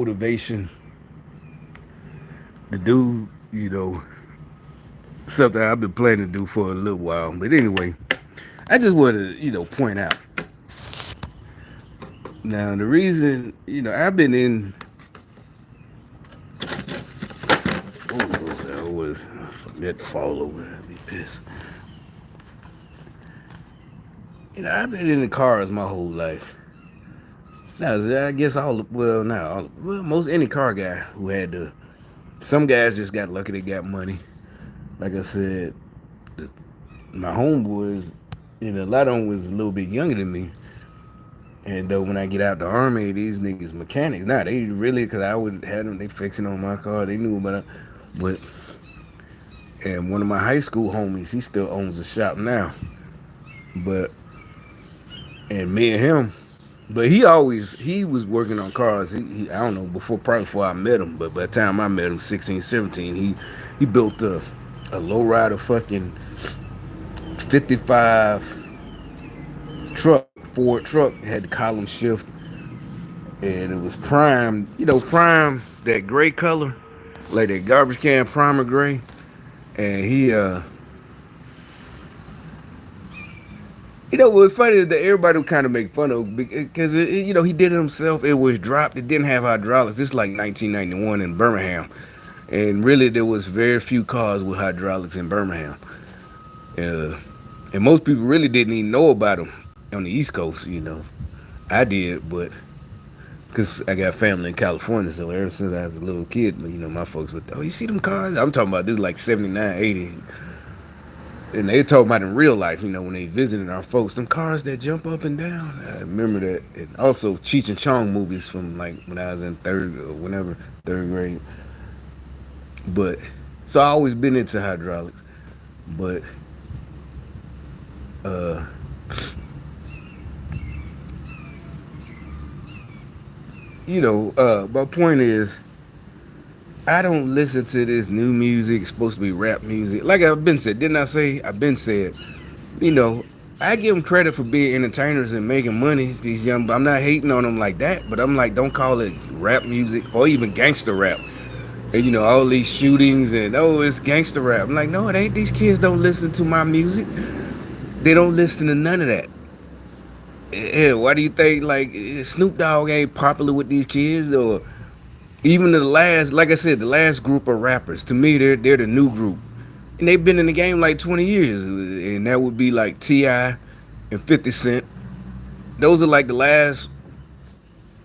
motivation to do, something I've been planning to do for a little while. But anyway, I just want to, point out. Now, the reason, I've been in. I was let fall over. I'd be pissed. I've been in the cars my whole life. Now, I guess most any car guy who had to. Some guys just got lucky; they got money. Like I said, the, my homeboys, a lot of them was a little bit younger than me. And though when I get out the army, these niggas mechanics. Nah, they really, cause I would have them. They fixing on my car. They knew about it. But and one of my high school homies, he still owns a shop now. But and me and him, but he was working on cars. I don't know probably before I met him. But by the time I met him, 16, 17, he built a lowrider fucking 55 truck, Ford truck, had the column shift, and it was prime, prime, that gray color, like that garbage can primer gray. And what's funny is that everybody would kind of make fun of because he did it himself. It was dropped. It didn't have hydraulics. This is like 1991 in Birmingham, and really there was very few cars with hydraulics in Birmingham. Uh, and most people really didn't even know about them on the East Coast. I did, but because I got family in California, so ever since I was a little kid, my folks would, oh, you see them cars? I'm talking about this like 79, 80. And they talking about in real life, when they visited our folks, them cars that jump up and down. I remember that. And also Cheech and Chong movies from like when I was in third grade. But, so I always been into hydraulics. But, uh, my point is, I don't listen to this new music. It's supposed to be rap music. Like I've been said, didn't I say? I've been said. You know, I give them credit for being entertainers and making money. These young, I'm not hating on them like that, but I'm like, don't call it rap music or even gangster rap. And all these shootings and oh, it's gangster rap. I'm like, no, it ain't. These kids don't listen to my music. They don't listen to none of that. Yeah, why do you think like Snoop Dogg ain't popular with these kids or even the last, like I said, the last group of rappers? To me, they're the new group, and they've been in the game like 20 years, and that would be like T.I. and 50 Cent. Those are like the last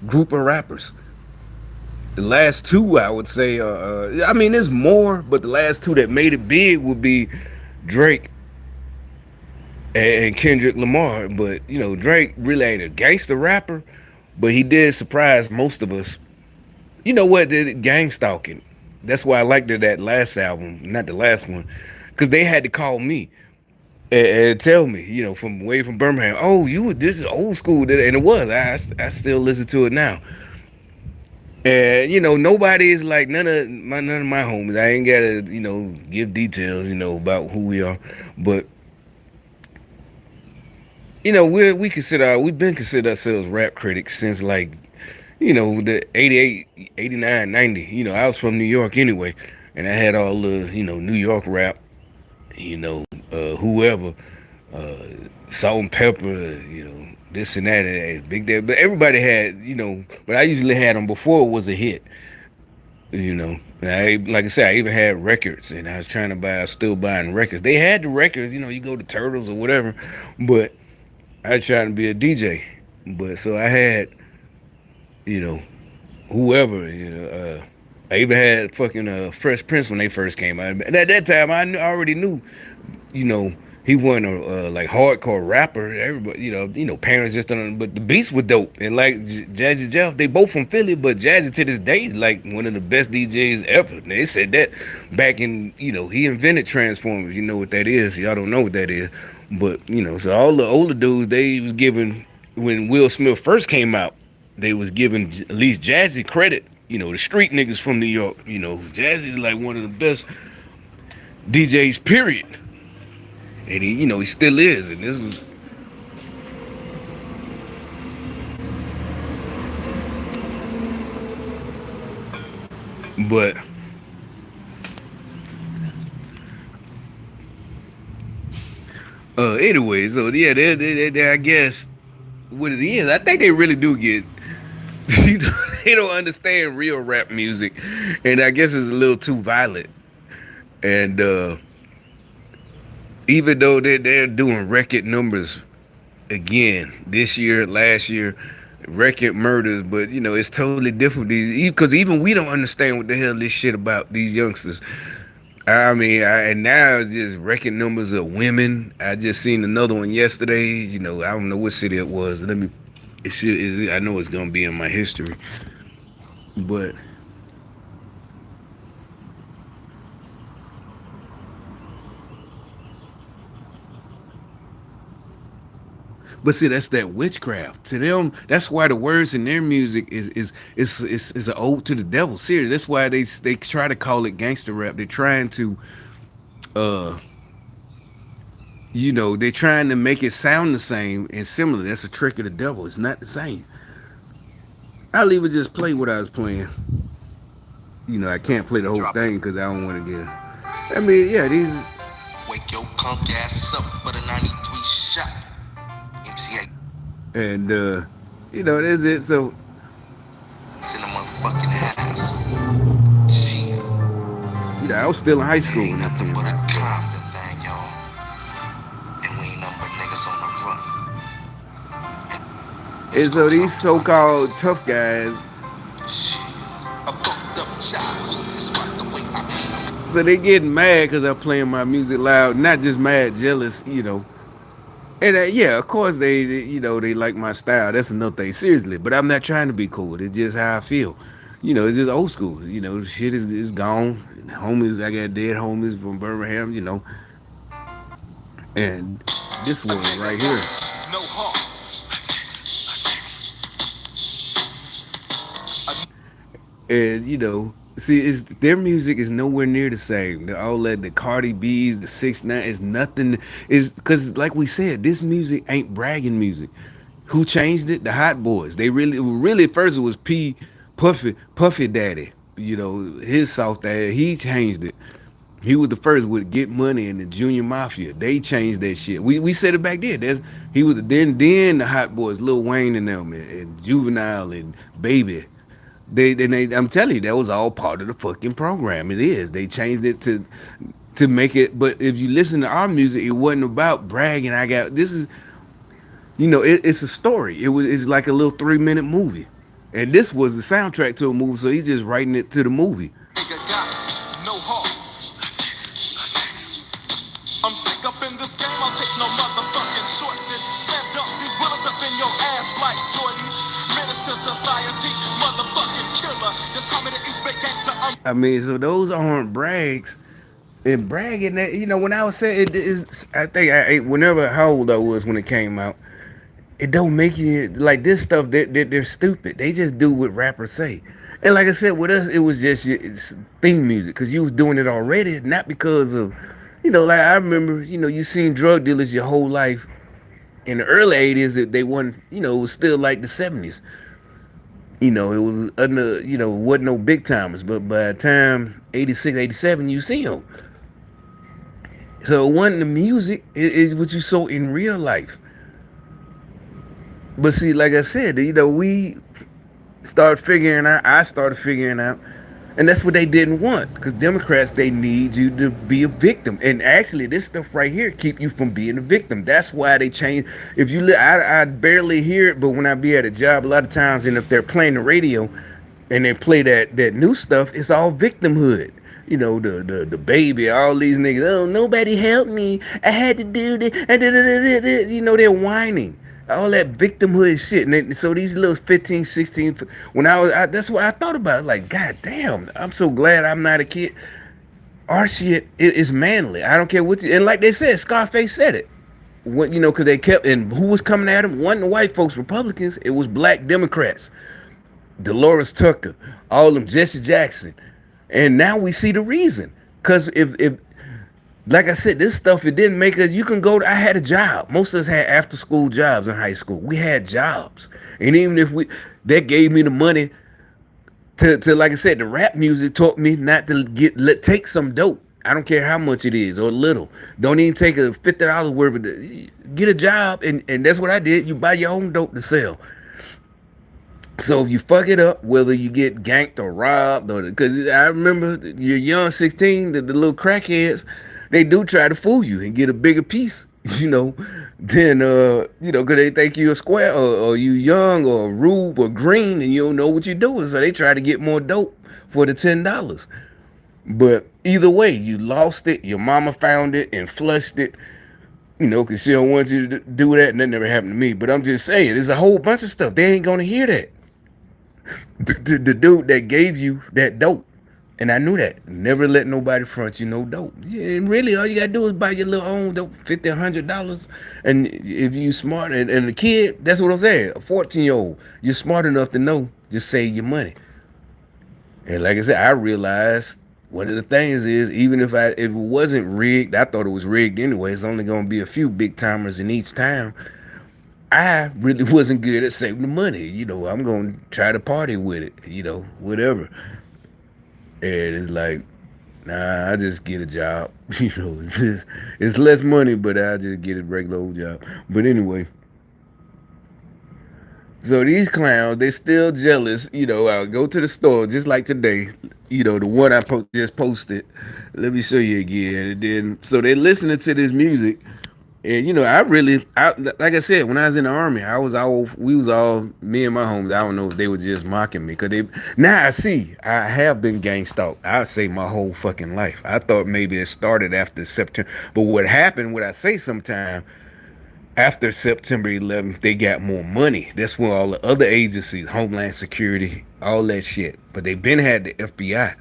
group of rappers. The last two, I would say, I mean, there's more, but the last two that made it big would be Drake and Kendrick Lamar. But Drake really ain't a gangster rapper, but he did surprise most of us. You know what? The gang stalking. That's why I liked that last album, not the last one, because they had to call me and tell me, from way from Birmingham. Oh, this is old school, and it was. I still listen to it now. And nobody is like none of my homies. I ain't gotta give details about who we are, but we've been considered ourselves rap critics since like the 88, 89, 90. I was from New York anyway, and I had all the New York rap, whoever, uh, Salt and Pepper, this and that, and Big Daddy. But everybody had, but I usually had them before it was a hit. Like I said, I even had records, and I was trying to buy. I was still buying records. They had the records, you go to Turtles or whatever, but I tried to be a DJ. But so I had, you know, whoever, I even had fucking Fresh Prince when they first came out. And at that time, I already knew, you know, he wasn't a like hardcore rapper. Everybody, parents just don't. But the beats were dope. And like Jazzy Jeff, they both from Philly, but Jazzy to this day is like one of the best DJs ever. And they said that back in, he invented Transformers. You know what that is? Y'all don't know what that is. But so all the older dudes, they was giving when Will Smith first came out, they was giving at least Jazzy credit. The street niggas from New York. Jazzy is like one of the best DJs. Period. And he still is. And this was. But anyway, so yeah, I guess what it is, I think they really do get you know, they don't understand real rap music, and I guess it's a little too violent. And even though they're doing record numbers again this year, last year, record murders, but you know it's totally different because even we don't understand what the hell this shit about these youngsters. I mean, and now it's just record numbers of women. I just seen another one yesterday. You know, I don't know what city it was. Let me. It should. I know it's gonna be in my history, but see, that's that witchcraft. To them, that's why the words in their music is an ode to the devil. Serious. That's why they try to call it gangster rap. They're trying to uh they're trying to make it sound the same and similar. That's a trick of the devil. It's not the same. I'll even just play what I was playing. I can't play the whole thing because I don't want to get it. I mean, yeah, these. Wake your punk ass up for the 93 shot. MCA. And, that's it. So. It's in the motherfucking house. Shit. I was still in high school. Ain't nothing but a Compton thing, y'all. And we ain't nothing but niggas on the run. And so these so-called tough guys. Shit. So they getting mad because I'm playing my music loud. Not just mad, jealous. And yeah, of course they like my style. That's another thing, seriously. But I'm not trying to be cool. It's just how I feel. It's just old school. Shit is gone. Homies, I got dead homies from Birmingham. And this one right here. No harm. And see, their music is nowhere near the same. All that the Cardi B's, the 6ix9ine is nothing. Is because like we said, this music ain't bragging music. Who changed it? The Hot Boys. They really at first it was Puffy Daddy. His South ass. He changed it. He was the first with Get Money and the Junior Mafia. They changed that shit. We said it back then. He was then the Hot Boys, Lil Wayne and them, and Juvenile and Baby. I'm telling you, that was all part of the fucking program. It is. They changed it to make it. But if you listen to our music, it wasn't about bragging. I got this is, it's a story. It's like a little 3-minute movie, and this was the soundtrack to a movie. So he's just writing it to the movie. I'm sick up in this game, I'll take no motherfucking shorts and slam dunk these bullets up in your ass like Jordan. Menace to society, motherfucking killer. Just call me the East Bay gangster. I mean, so those aren't brags. And bragging that, when I was saying it is, I think whenever how old I was when it came out, it don't make you like this stuff that they're stupid. They just do what rappers say. And like I said, with us, it was just it's theme music because you was doing it already, not because of, like I remember, you seen drug dealers your whole life. In the early 80s, they weren't, it was still like the 70s. It was under, wasn't no big timers, but by the time 86, 87, you see them. So it wasn't the music, is what you saw in real life. But see, like I said, we I started figuring out, and that's what they didn't want, because Democrats, they need you to be a victim. And actually, this stuff right here keep you from being a victim. That's why they changed. If you look, I barely hear it, but when I be at a job, a lot of times, and if they're playing the radio, and they play that new stuff, it's all victimhood. The Baby, all these niggas, oh, nobody helped me, I had to do this, they're whining. All that victimhood shit. And so these little 15, 16, when that's what I thought about. Like, God damn, I'm so glad I'm not a kid. Our shit is manly. I don't care what and like they said, Scarface said it. Because they kept, and who was coming at him? Wasn't the white folks, Republicans. It was black Democrats. Dolores Tucker, all them, Jesse Jackson. And now we see the reason. Because if like I said, this stuff, it didn't make us, I had a job. Most of us had after school jobs in high school. We had jobs. And even if that gave me the money To like I said, the rap music taught me not to take some dope. I don't care how much it is or little. Don't even take a $50 worth of get a job, and that's what I did. You buy your own dope to sell. So if you fuck it up, whether you get ganked or robbed, or because I remember you're young, 16, the little crackheads, they do try to fool you and get a bigger piece, than because they think you're a square or you young or rube or green and you don't know what you're doing, so they try to get more dope for the $10. But either way, you lost it. Your mama found it and flushed it, because she don't want you to do that, and that never happened to me. But I'm just saying, there's a whole bunch of stuff they ain't gonna hear that. The dude that gave you that dope. And I knew that. Never let nobody front you no dope. Yeah, and really, all you gotta do is buy your little own dope, $50, $100. And if you smart, and the kid, that's what I'm saying, a 14-year-old, you're smart enough to know, just save your money. And like I said, I realized one of the things is, even if it wasn't rigged, I thought it was rigged anyway. It's only gonna be a few big timers in each town. I really wasn't good at saving the money. I'm gonna try to party with it. Whatever. And it's like, nah, I just get a job. It's less money, but I just get a regular old job. But anyway, so these clowns, they still jealous. I'll go to the store just like today. The one I just posted. Let me show you again. And then, so they're listening to this music. And like I said, when I was in the army, we was all, me and my homies. I don't know if they were just mocking me, cause now I see I have been gang stalked. I say my whole fucking life. I thought maybe it started after September, but what happened? What I say sometime after September 11th, they got more money. That's when all the other agencies, Homeland Security, all that shit. But they been had the FBI,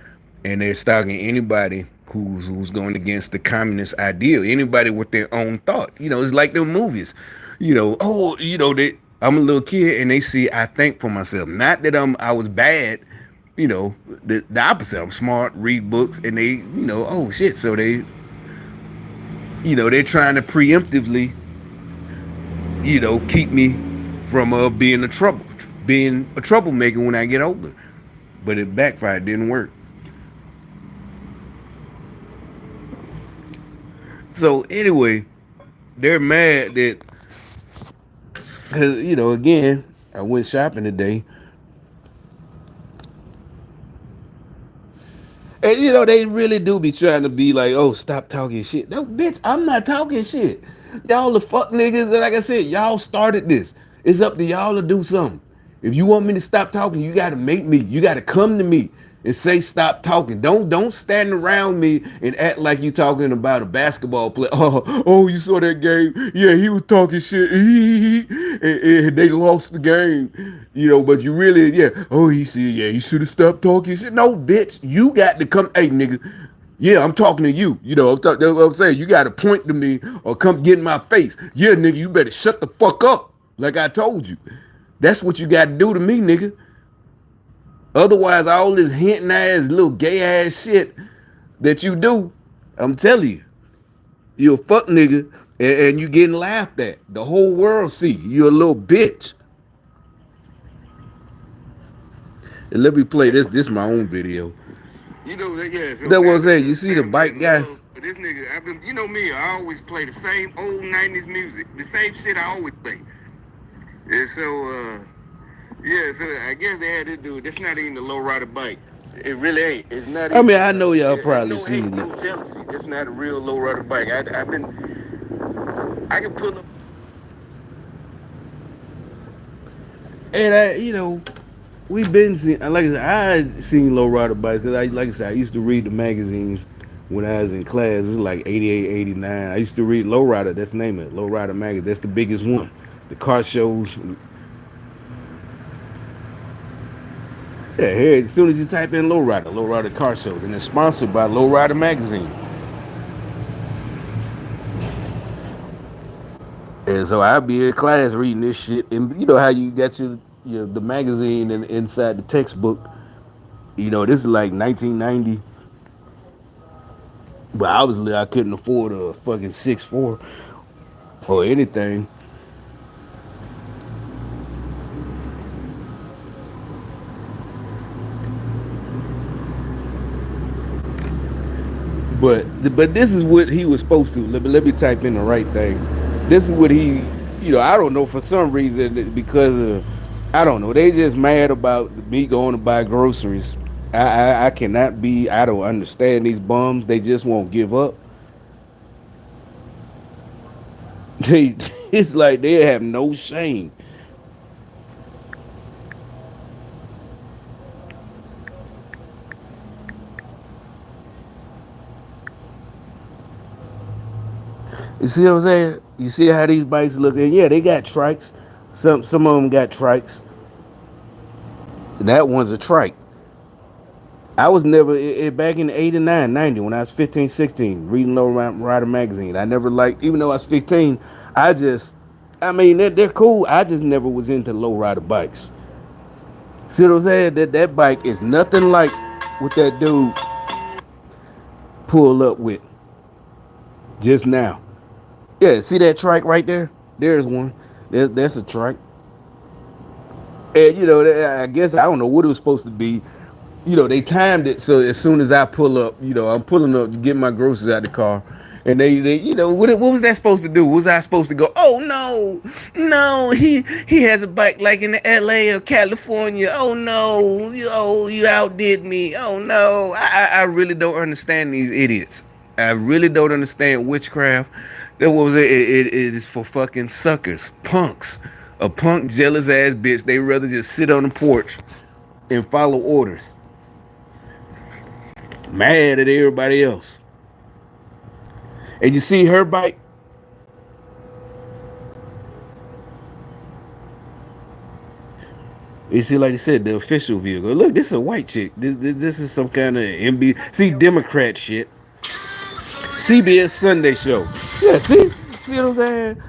and they're stalking anybody who's going against the communist ideal. Anybody with their own thought. It's like them movies. I'm a little kid, and they see I think for myself. Not that I was bad. The opposite. I'm smart, read books, and they, oh shit. So they're trying to preemptively keep me from being a troublemaker when I get older. But it backfired, it didn't work. So anyway, they're mad that, because again, I went shopping today. And they really do be trying to be like, oh, stop talking shit. No, bitch, I'm not talking shit. Y'all the fuck niggas, like I said, y'all started this. It's up to y'all to do something. If you want me to stop talking, you gotta make me. You gotta come to me and say stop talking. Don't stand around me and act like you talking about a basketball player. Oh, you saw that game? Yeah, he was talking shit. And they lost the game. But you really, yeah. Oh, he said, yeah, he should have stopped talking shit. No, bitch, you got to come. Hey, nigga. Yeah, I'm talking to you. That's what I'm saying. You got to point to me or come get in my face. Yeah, nigga, you better shut the fuck up. Like I told you. That's what you got to do to me, nigga. Otherwise, all this hinting ass, little gay ass shit that you do, I'm telling you, you're a fuck nigga and you getting laughed at. The whole world see you're a little bitch. And let me play this. This is my own video. Yeah. So that was it. You see the bike guy. But this nigga, I've been, me, I always play the same old 90s music. The same shit I always play. And so, yeah, so I guess they had this dude. That's not even a low rider bike. It really ain't. It's not. I mean, I know y'all probably seen it. No jealousy. That's not a real low rider bike. I can pull up. And we've been seeing. Like I said, I seen low rider bikes. Cause like I said, I used to read the magazines when I was in class. It's like 88, 89. I used to read Low Rider. That's the name of it. Low Rider magazine. That's the biggest one. The car shows. Yeah, here, as soon as you type in Low Rider car shows, and it's sponsored by Low Rider magazine. And so I'll be in class reading this shit, and you know how you got the magazine and inside the textbook. This is like 1990, but obviously I couldn't afford a fucking 6'4" or anything. But this is what he was supposed to. Let me type in the right thing. This is what he, I don't know, for some reason, because of, I don't know, they just mad about me going to buy groceries. I cannot be. I don't understand these bums. They just won't give up. They it's like they have no shame. You see what I'm saying? You see how these bikes look? And yeah, they got trikes. Some of them got trikes. That one's a trike. I was never back in 89, 90, when I was 15, 16, reading Low Rider magazine. I never liked, even though I was 15, I just, I mean, they're cool. I just never was into low rider bikes. See what I'm saying? That bike is nothing like what that dude pulled up with just now. Yeah, see that trike right there? There's one. That's a trike. And I guess I don't know what it was supposed to be. They timed it so as soon as I pull up, I'm pulling up to get my groceries out of the car. And they what was that supposed to do? Was I supposed to go, oh no, no, he has a bike like in the LA or California. Oh no, you outdid me. Oh no. I really don't understand these idiots. I really don't understand witchcraft. That was it is for fucking suckers, punks. A punk jealous ass bitch. They rather just sit on the porch and follow orders. Mad at everybody else. And you see her bike. You see, like I said, the official vehicle. Look, this is a white chick. This is some kind of MB. See, Democrat shit. CBS Sunday Show. Yeah, see what I'm saying?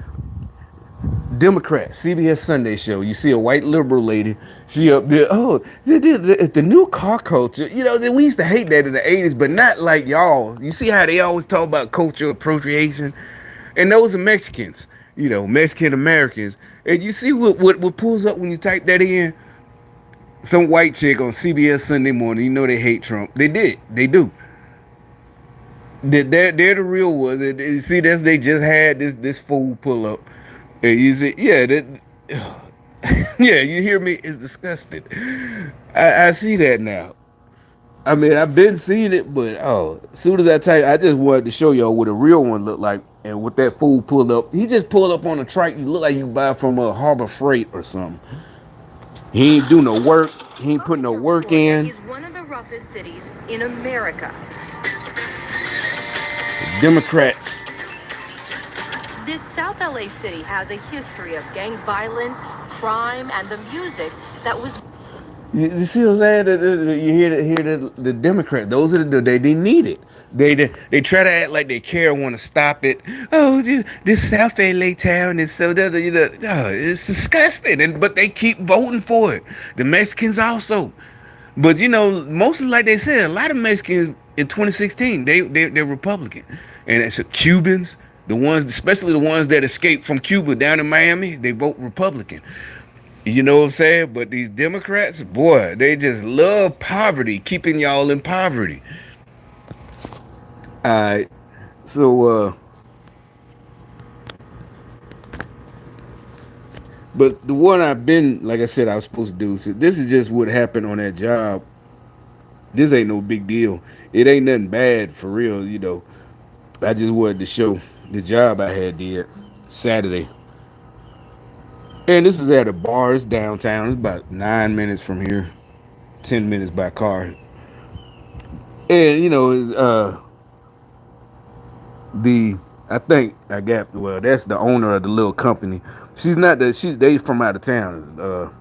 Democrat, CBS Sunday Show. You see a white liberal lady. She up there. Oh, the new car culture. We used to hate that in the 80s, but not like y'all. You see how they always talk about cultural appropriation? And those are Mexicans, Mexican Americans. And you see what pulls up when you type that in? Some white chick on CBS Sunday morning. They hate Trump. They did. They do. They're the real ones. And you see, they just had this fool pull up. And you see, yeah, yeah, you hear me? It's disgusting. I see that now. I mean, I've been seeing it, but as soon as I type, I just wanted to show y'all what a real one looked like. And what that fool pulled up, he just pulled up on a trike. You look like you buy from a Harbor Freight or something. He ain't do no work. He ain't put no work in. Is one of the roughest cities in America. Democrats. This South LA city has a history of gang violence, crime, and the music that was. You see what I'm saying? You hear the Democrats. Those are they need it. They try to act like they care, want to stop it. Oh, this South LA town is so it's disgusting. But they keep voting for it. The Mexicans also. But mostly like they said, a lot of Mexicans in 2016 they're Republican, and it's Cubans. The ones, especially the ones that escaped from Cuba down in Miami, they vote Republican. You know what I'm saying? But these Democrats, boy, they just love poverty, keeping y'all in poverty. Alright. So but the one I've been, like I said, I was supposed to do. So this is just what happened on that job. This ain't no big deal. It ain't nothing bad for real. I just wanted to show the job I had did Saturday. And this is at a bar. It's downtown. It's about 9 minutes from here, 10 minutes by car. And the I think I got that's the owner of the little company. She's not they from out of town. The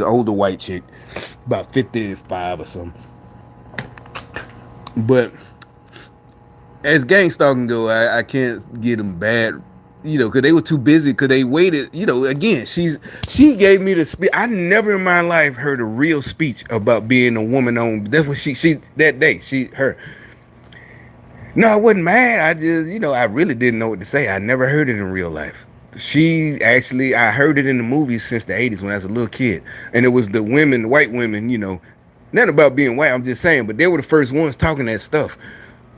older white chick, about 55 or something. But as gang stalking go, I can't get them bad, because they were too busy, because they waited. Again, she gave me the speech. I never in my life heard a real speech about being a woman on. That's what she that day. Her. No, I wasn't mad. I just, I really didn't know what to say. I never heard it in real life. I heard it in the movies since the 80s when I was a little kid. And it was the white women, not about being white, I'm just saying, but they were the first ones talking that stuff.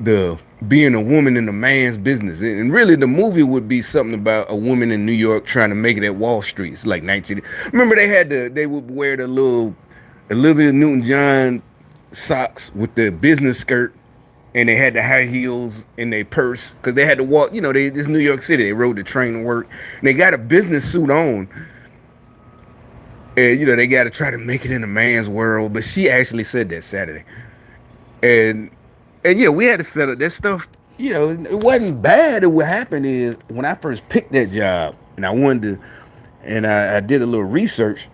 the being a woman in a man's business. And really the movie would be something about a woman in New York trying to make it at Wall Street. It's like 19. Remember they would wear the little Olivia Newton-John socks with the business skirt, and they had the high heels in their purse because they had to walk. This New York City. They rode the train to work, and they got a business suit on, and they got to try to make it in a man's world. But she actually said that Saturday, and yeah, we had to set up that stuff. It wasn't bad. What happened is when I first picked that job, and I wanted to, and I did a little research.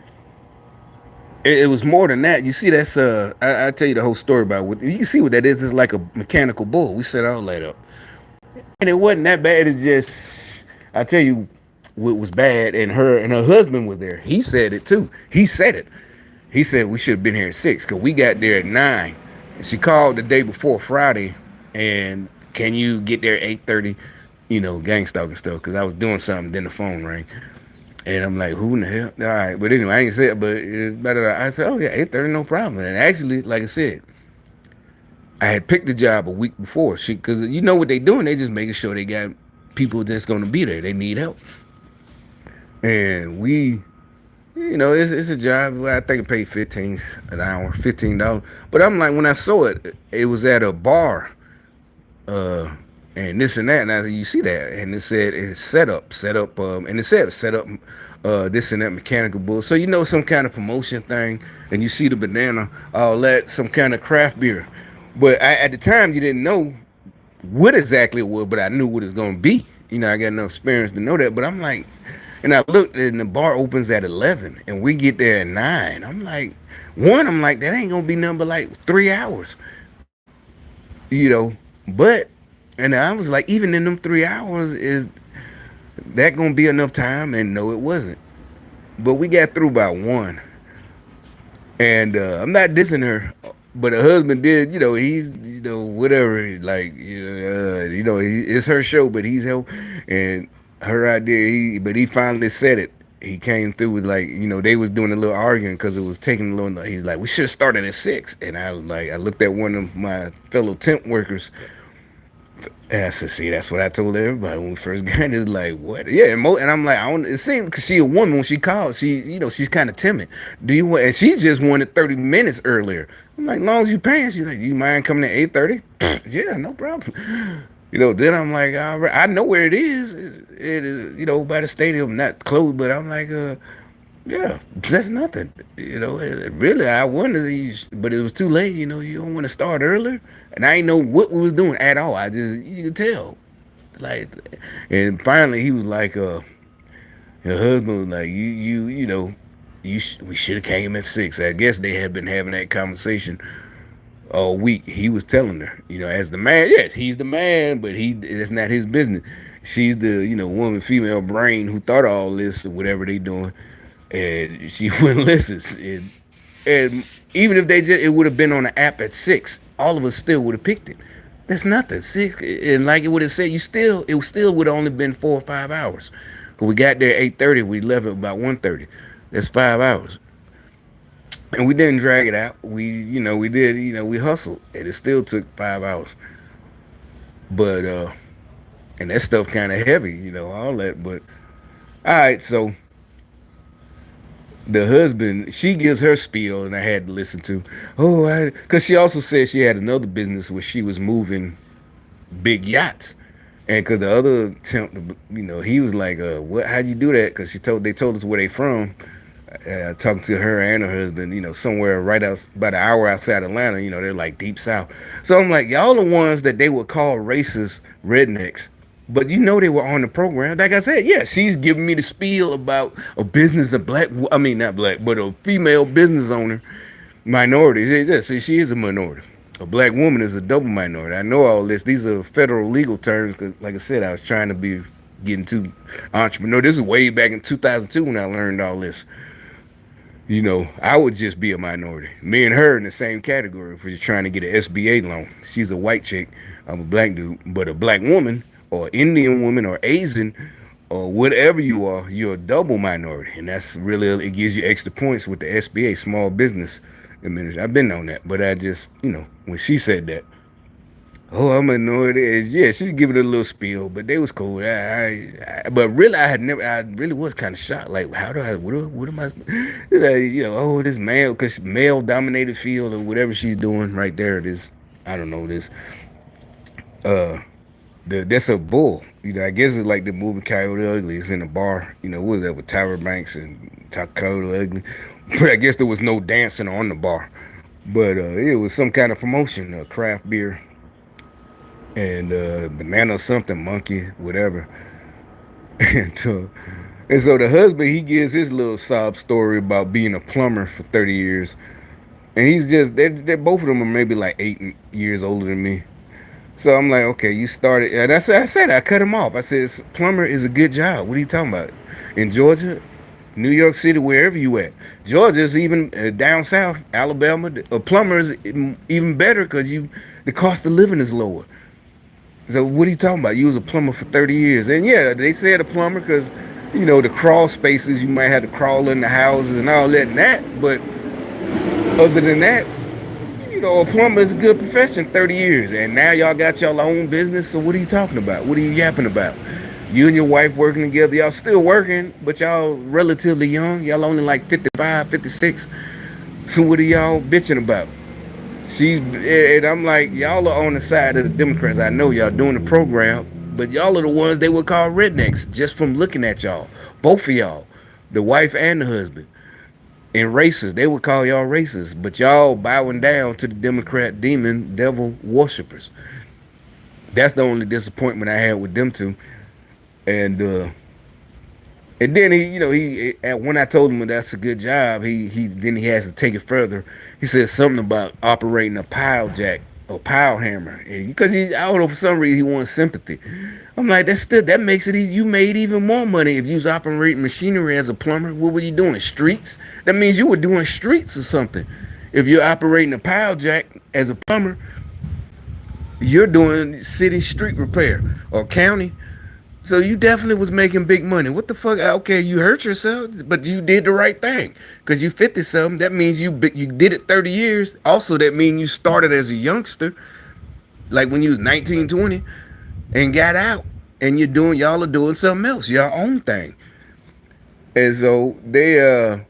It was more than that. You see, that's I tell you the whole story about what you see what that is. It's like a mechanical bull. We set all that up, and it wasn't that bad. It's just I tell you what was bad, and her husband was there. He said it too. He said it. He said we should have been here at 6 because we got there at 9. And she called the day before Friday, and can you get there at 8:30? Gang stalking stuff because I was doing something. Then the phone rang. And I'm like, who in the hell? All right. But anyway, I ain't said it, but it's better. I said, oh, yeah, 8:30, no problem. And actually, like I said, I had picked the job a week before. Because you know what they doing? They just making sure they got people that's going to be there. They need help. And it's a job where I think it paid 15 an hour, $15. But I'm like, when I saw it, it was at a bar. And this and that, and I said, you see that, and it said it's set up, and it said set up, this and that mechanical bull. So some kind of promotion thing, and you see the banner, all that, some kind of craft beer. But at the time, you didn't know what exactly it was, but I knew what it's gonna be. I got enough experience to know that. But I'm like, and I looked, and the bar opens at 11, and we get there at 9. I'm like, that ain't gonna be nothing but like 3 hours, but. And I was like, even in them 3 hours, is that gonna be enough time? And no, it wasn't. But we got through by 1. And I'm not dissing her, but her husband did. He's whatever. Like it's her show, but he's help. And her idea. But he finally said it. He came through with like they was doing a little arguing because it was taking a little. He's like, we should have started at 6. And I was like, I looked at one of my fellow temp workers. And I said, see, that's what I told everybody when we first got it. Like, what? Yeah, and I'm like, it seemed because she a woman when she called, she's kind of timid. Do you want? And she just wanted 30 minutes earlier. I'm like, as long as you paying, she's like, you mind coming at 8:30? Yeah, no problem. Then I'm like, all right, I know where it is. It is, by the stadium, not close, but I'm like, yeah, that's nothing. Really, I wondered, but it was too late. You don't want to start earlier, and I didn't know what we was doing at all. You could tell, like, and finally he was like, her husband was like, we should have came at 6. I guess they had been having that conversation all week. He was telling her, as the man, yes, he's the man, but it's not his business. She's the, woman, female brain who thought of all this or whatever they doing. And she wouldn't listen. And even if it would have been on the app at 6, all of us still would have picked it. That's nothing. 6, and like it would have said, it still would have only been 4 or 5 hours. Cause we got there at 8:30, we left at about 1:30. That's 5 hours. And we didn't drag it out. We we hustled, and it still took 5 hours. But and that stuff kind of heavy, all that. But all right, so. The husband, she gives her spiel, and I had to listen to. Because she also said she had another business where she was moving big yachts, and because the other temp, he was like, "What? How'd you do that?" Because they told us where they from. Talking to her and her husband, somewhere right out about an hour outside Atlanta. They're like deep south. So I'm like, y'all the ones that they would call racist rednecks. But they were on the program. Like I said, yeah, she's giving me the spiel about a business, not black, but a female business owner, minority. She is a minority. A black woman is a double minority. I know all this. These are federal legal terms because, like I said, I was trying to be getting to entrepreneur. This is way back in 2002 when I learned all this. I would just be a minority. Me and her in the same category if we're trying to get an SBA loan. She's a white chick. I'm a black dude. But a black woman or Indian woman or Asian or whatever you are, you're a double minority. And that's really, it gives you extra points with the SBA, Small Business Administration. I've been on that. But I just, when she said that, Oh, I'm annoyed. Yeah, she's giving it a little spiel, but they was cool. But really, I really was kind of shocked. Like, how do I, what am I, oh, this male, because male dominated field or whatever she's doing right there. This, I don't know, this, uh, that's a bull. I guess it's like the movie Coyote Ugly. It's in a bar. What was that with Tyra Banks and Coyote Ugly? But I guess there was no dancing on the bar. But it was some kind of promotion, craft beer and banana something, monkey, whatever. And so the husband, he gives his little sob story about being a plumber for 30 years. And he's just, they're both of them are maybe like 8 years older than me. So I'm like, okay, you started. And I cut him off. I said, plumber is a good job. What are you talking about? In Georgia, New York City, wherever you at. Georgia is even down south, Alabama. A plumber is even better because the cost of living is lower. So what are you talking about? You was a plumber for 30 years. And yeah, they said a plumber because, the crawl spaces, you might have to crawl in the houses and all that and that. But other than that, a plumber is a good profession, 30 years. And now y'all got y'all own business. So what are you talking about? What are you yapping about? You and your wife working together. Y'all still working, but y'all relatively young. Y'all only like 55, 56. So what are y'all bitching about? And I'm like, y'all are on the side of the Democrats. I know y'all doing the program, but y'all are the ones they would call rednecks just from looking at y'all. Both of y'all, the wife and the husband, and racist. They would call y'all racist, but y'all bowing down to the Democrat demon devil worshippers. That's the only disappointment I had with them two. And and then when I told him that's a good job, he has to take it further. He said something about operating a pile jack or pile hammer, because I don't know, for some reason he wants sympathy. I'm like, that makes it you made even more money if you was operating machinery as a plumber. What were you doing? Streets? That means you were doing streets or something. If you're operating a pile jack as a plumber, you're doing city street repair or county. So you definitely was making big money. What the fuck? Okay, you hurt yourself, but you did the right thing because you 50 something. That means you did it 30 years. Also, that means you started as a youngster, like when you was 19, 20, and got out, and y'all are doing something else, your own thing. And so they're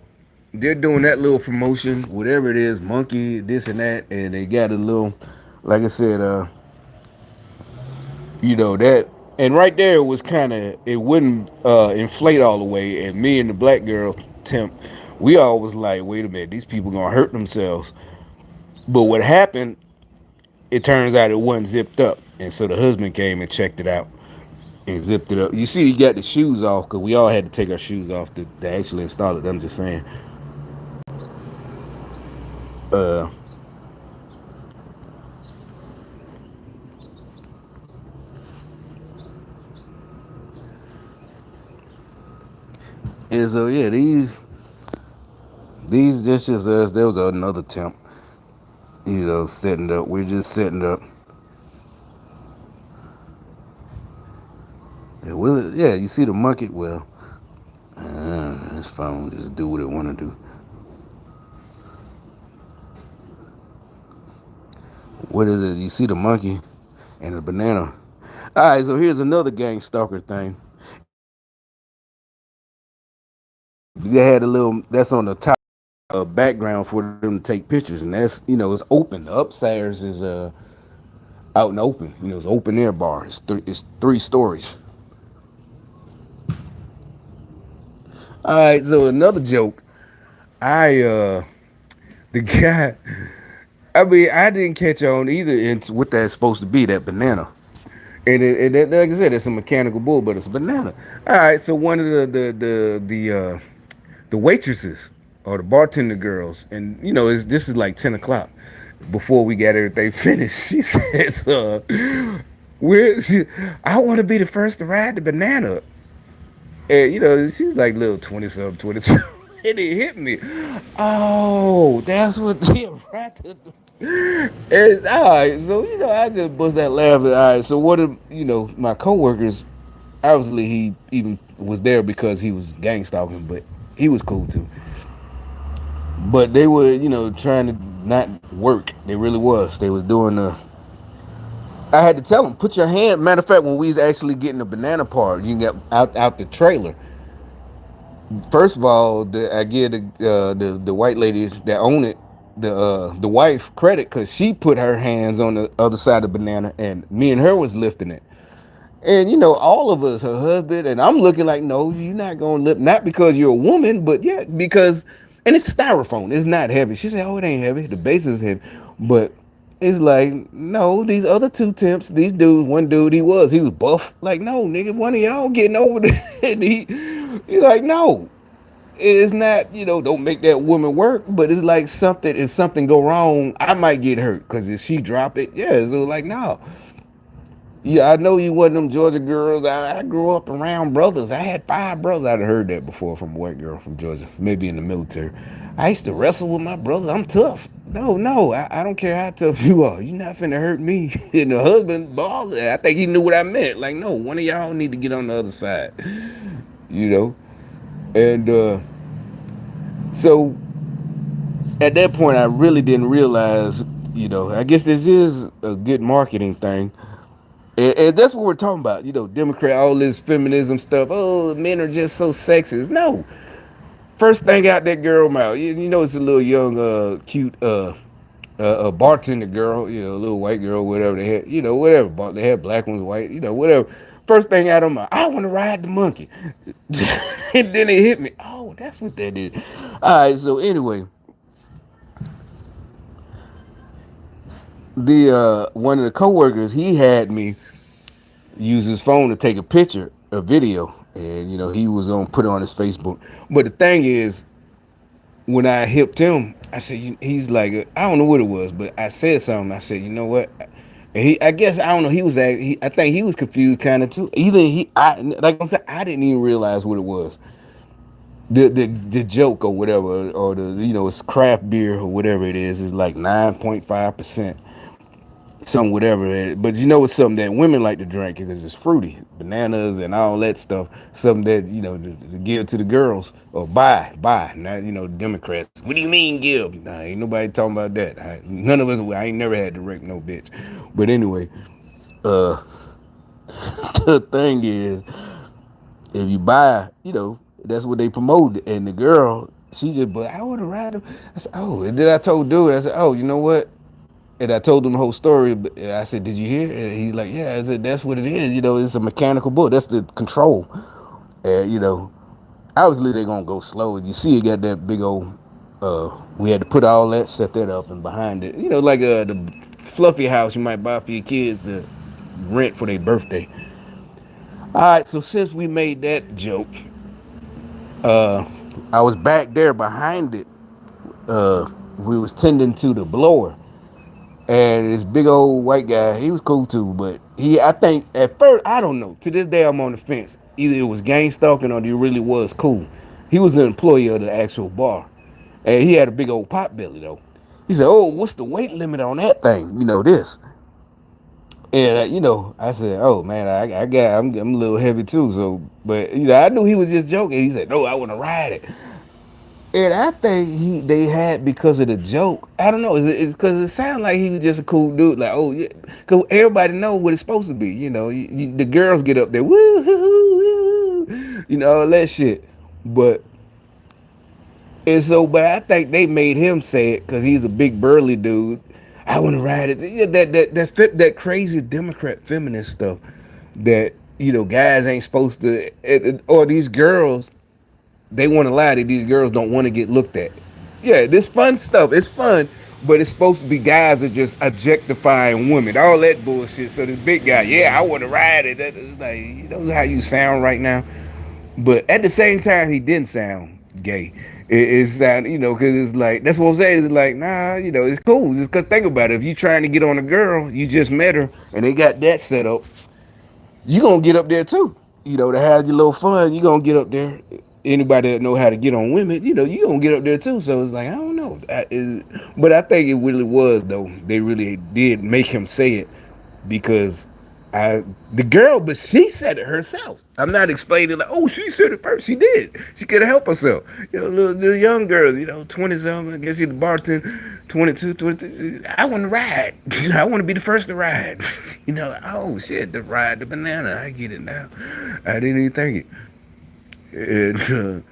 doing that little promotion, whatever it is, monkey, this and that, and they got a little, like I said, that, and right there was kind of, it wouldn't inflate all the way, and me and the black girl temp, we all was like, wait a minute, these people gonna hurt themselves. But what happened, it turns out it wasn't zipped up, and so the husband came and checked it out and zipped it up. You see, he got the shoes off because we all had to take our shoes off to actually install it. I'm just saying. uh and so yeah, these this just us. There was another temp, setting up. We're just setting up. Yeah, you see the monkey. Well, this phone just do what it want to do. What is it? You see the monkey and the banana. All right, so here's another gang stalker thing. They had a little that's on the top background for them to take pictures, and that's it's open. The upstairs is out and open. It's open air bar. It's 3 stories. All right, so another joke. I the guy. I mean, I didn't catch on either into what that's supposed to be, that banana. And like I said, it's a mechanical bull, but it's a banana. All right, so one of the waitresses or the bartender girls, and this is like 10 o'clock before we got everything finished. She says, I want to be the first to ride the banana." And she's like little 20 something, 22. And it hit me. Oh, that's what yeah, right. It's all right. So I just bust that laugh. All right. So one of my coworkers, obviously he even was there because he was gang stalking, but he was cool too. But they were trying to not work. They really was. They was doing I had to tell him, put your hand. Matter of fact, when we was actually getting the banana part, you can get out the trailer. First of all, I give the white lady that owned it, the wife, credit because she put her hands on the other side of the banana, and me and her was lifting it. And all of us, her husband, and I'm looking like, no, you're not gonna lift, not because you're a woman, but yeah, because, and it's styrofoam, it's not heavy. She said, oh, it ain't heavy, the base is heavy, but it's like, no, these other two temps, these dudes, one dude, he was buff, like, no, nigga, one of y'all getting over there, and he like, no, it's not, don't make that woman work, but it's like something, if something go wrong, I might get hurt, because if she drop it, yeah, so like, no. Yeah, I know you wasn't them Georgia girls. I grew up around brothers. I had 5 brothers. I'd heard that before from a white girl from Georgia, maybe in the military. I used to wrestle with my brothers. I'm tough. No, no, I don't care how tough you are. You're not finna hurt me. And the husband, balls, I think he knew what I meant. Like, no, one of y'all need to get on the other side. You know? And so at that point, I really didn't realize, I guess this is a good marketing thing. And that's what we're talking about, Democrat, all this feminism stuff. Oh, men are just so sexist. No, first thing out that girl mouth. It's a little young, cute, bartender girl. A little white girl, whatever they had. Whatever. They had black ones, white. Whatever. First thing out of my, I want to ride the monkey. And then it hit me. Oh, that's what that is. All right. So anyway, the one of the coworkers, he had me use his phone to take a picture, a video, and he was gonna put it on his Facebook. But the thing is, when I hipped him, I said, he's like, I don't know what it was, but I said something. I said, you know what? And I guess I don't know. He was, I think he was confused kind of too. Either like I'm saying, I didn't even realize what it was. The joke or whatever, or it's craft beer or whatever it is like 9.5%. Some whatever. But it's something that women like to drink because it's fruity, bananas and all that stuff. Something that to give to the girls or buy. Not Democrats. What do you mean give? Nah, ain't nobody talking about that. None of us. I ain't never had to wreck no bitch. But anyway, uh, the thing is, if you buy, that's what they promote. And the girl, she just, but I want to ride him. I said, oh, and then I told dude, I said, oh, you know what? And I told him the whole story. I said, "Did you hear?" And he's like, "Yeah." I said, "That's what it is. It's a mechanical bull. That's the control." And obviously they're gonna go slow. You see, it got that big old. We had to put all that, set that up, and behind it, like the fluffy house you might buy for your kids to rent for their birthday. All right. So since we made that joke, uh, I was back there behind it. We was tending to the blower. And this big old white guy, he was cool too, but I think at first, I don't know. To this day, I'm on the fence. Either it was gang stalking or he really was cool. He was an employee of the actual bar, and he had a big old pot belly though. He said, "Oh, what's the weight limit on that thing? This." And I said, "Oh man, I'm a little heavy too." So, but I knew he was just joking. He said, "No, I want to ride it." And I think they had because of the joke. I don't know. It's because it sounded like he was just a cool dude. Like, oh yeah, because everybody know what it's supposed to be. The girls get up there, woo, woo, woo, all that shit. But but I think they made him say it because he's a big burly dude. I want to ride it. Yeah, that crazy Democrat feminist stuff that guys ain't supposed to, or these girls they want to lie that these girls don't want to get looked at. Yeah, this fun stuff. It's fun, but it's supposed to be guys are just objectifying women. All that bullshit. So this big guy, yeah, I want to ride it. That is like, how you sound right now. But at the same time, he didn't sound gay. It sound, because it's like, that's what I'm saying. It's like, nah, it's cool. Just because think about it. If you trying to get on a girl, you just met her, and they got that set up, you gonna get up there too. To have your little fun, you gonna get up there. Anybody that know how to get on women, you gonna get up there too. So it's like I don't know, but I think it really was though. They really did make him say it because I, the girl, but she said it herself. I'm not explaining like, oh, she said it first. She did. She could help herself. Little young girls, 20 something. I guess she's the bartender, 22, 23. I want to ride. I want to be the first to ride. Oh shit, to ride the banana. I get it now. I didn't even think it. And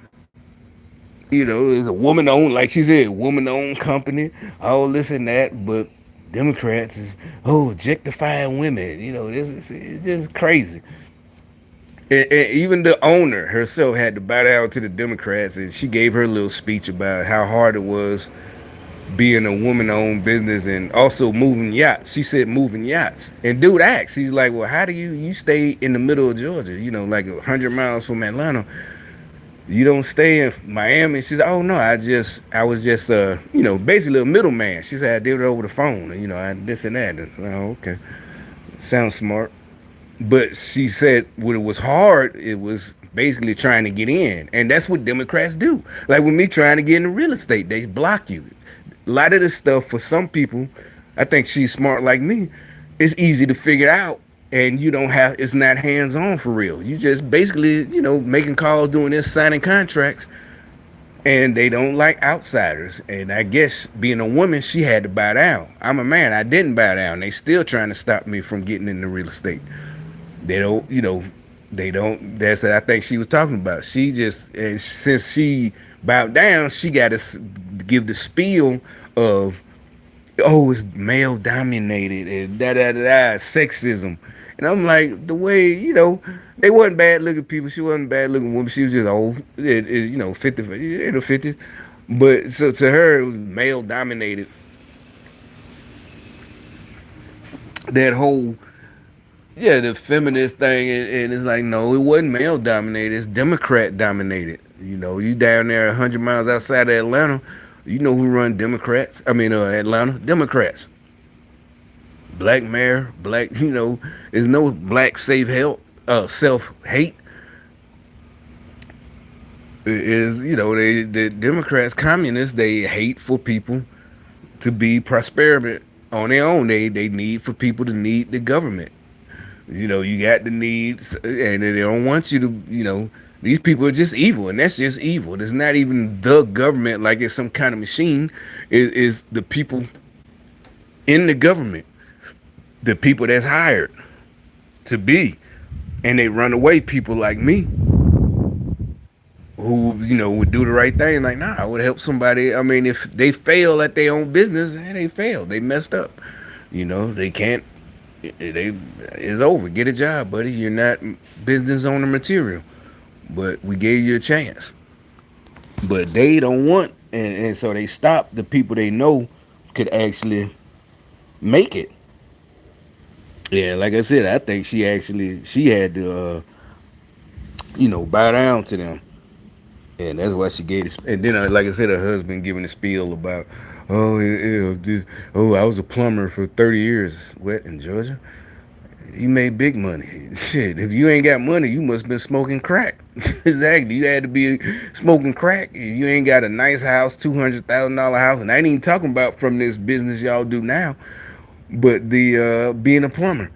it's a woman owned, like she said, woman owned company, all this and that, but Democrats is objectifying women. This is it's just crazy. And even the owner herself had to bow down to the Democrats, and she gave her little speech about how hard it was being a woman-owned business and also moving yachts. She said moving yachts, and dude asked, he's like, "Well, how do you stay in the middle of Georgia? Like 100 miles from Atlanta? You don't stay in Miami?" She said, "Oh no, I was just basically a middleman." She said, "I did it over the phone, and I this and that." And, oh, okay, sounds smart. But she said when it was hard, it was basically trying to get in, and that's what Democrats do. Like with me trying to get into real estate, they block you. A lot of this stuff for some people, I think she's smart like me. It's easy to figure out, and you don't have. It's not hands on for real. You just basically making calls, doing this, signing contracts, and they don't like outsiders. And I guess being a woman, she had to bow down. I'm a man. I didn't bow down. They still trying to stop me from getting into real estate. They don't, they don't. That's what I think she was talking about. She just, and since she bowed down, she got to give the spiel of, oh, it's male dominated and da da da da, sexism. And I'm like, the way, they wasn't bad looking people. She wasn't a bad looking woman. She was just old, 50, in the 50s. But so to her, it was male dominated. That whole the feminist thing, and it's like, no, it wasn't male dominated, it's Democrat dominated. You down there 100 miles outside of Atlanta, who run Democrats. I mean, Atlanta Democrats. Black mayor, black. There's no black safe help, self hate. Is they the Democrats, communists, they hate for people to be prosperity on their own. They need for people to need the government. You got the needs, and they don't want you to, these people are just evil, and that's just evil. It's not even the government like it's some kind of machine. It is the people in the government, the people that's hired to be, and they run away people like me who, would do the right thing. Like, nah, I would help somebody. I mean, if they fail at their own business, they failed. They messed up. They can't it's over. Get a job, buddy. You're not business owner material. But we gave you a chance. But they don't want, and so they stop the people they know could actually make it. Yeah, like I said, I think she had to bow down to them. And that's why she gave it. And then, like I said, her husband giving a spiel about, oh, I was a plumber for 30 years. What, in Georgia? You made big money. Shit, if you ain't got money, you must have been smoking crack. Exactly. You had to be smoking crack. If you ain't got a nice house, $200,000 house, and I ain't even talking about from this business y'all do now, but the being a plumber,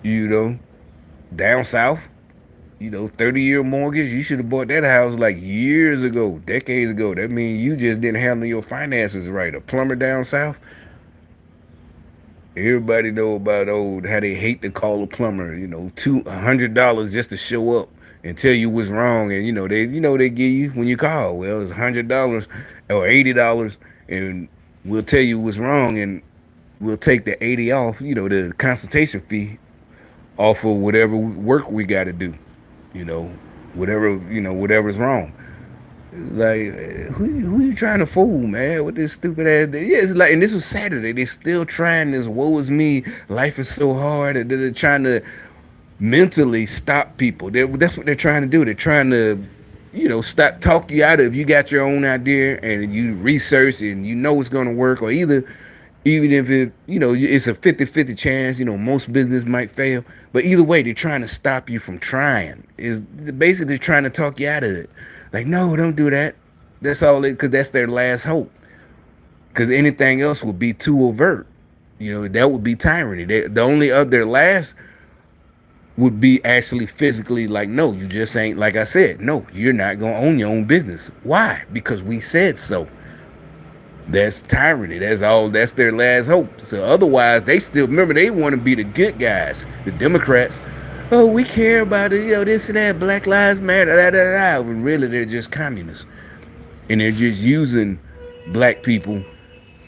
you know, down south, 30-year mortgage, you should have bought that house like years ago, decades ago. That means you just didn't handle your finances right. A plumber down south, everybody know about how they hate to call a plumber. $200 just to show up and tell you what's wrong, and they give you when you call. Well, it's $100 or $80, and we'll tell you what's wrong, and we'll take the 80 off. The consultation fee off of whatever work we got to do. Whatever's wrong. Like, who you trying to fool, man? With this stupid ass? Yeah, it's like, and this was Saturday. They still trying this. Woe is me. Life is so hard. And they're trying to mentally stop people. That's what they're trying to do. They're trying to, stop talk you out of. If you got your own idea and you research and it's going to work, or even if it's a 50-50 chance, most business might fail. But either way, they're trying to stop you from trying. Is basically trying to talk you out of it. Like, no, don't do that. That's all it, because that's their last hope. Because anything else would be too overt. That would be tyranny. The only other last would be actually physically like, no, you just ain't, like I said, no, you're not gonna own your own business. Why? Because we said so. That's tyranny. That's all. That's their last hope. So otherwise, they still remember they want to be the good guys, the Democrats. Oh, we care about it, this and that, Black Lives Matter, da da da. When really they're just communists, and they're just using black people